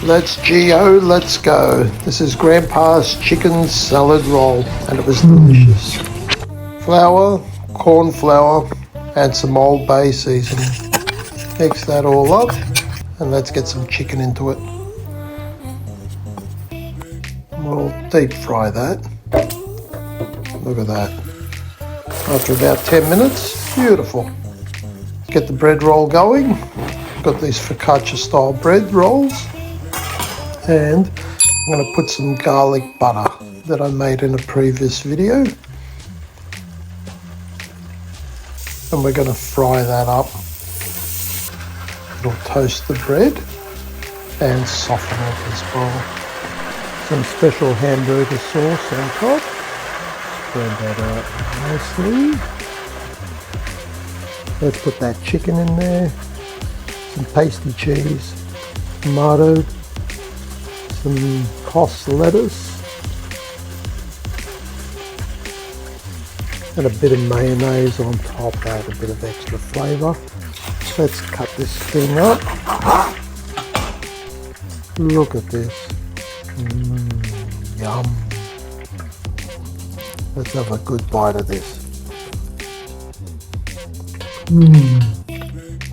Let's let's go. This is Grandpa's chicken salad roll, and it was delicious. Flour, corn flour, and some Old Bay seasoning. Mix that all up, and let's get some chicken into it. We'll deep fry that. Look at that. After about 10 minutes, beautiful. Get the bread roll going. Got these focaccia style bread rolls. And I'm going to put some garlic butter that I made in a previous video. And we're going to fry that up. It'll toast the bread and soften it as well. Some special hamburger sauce on top. Spread that out nicely. Let's put that chicken in there. Some pasty cheese, tomato, some Cos lettuce, and a bit of mayonnaise on top, add a bit of extra flavour. Let's cut this thing up. Look at this. Yum. Let's have a good bite of this.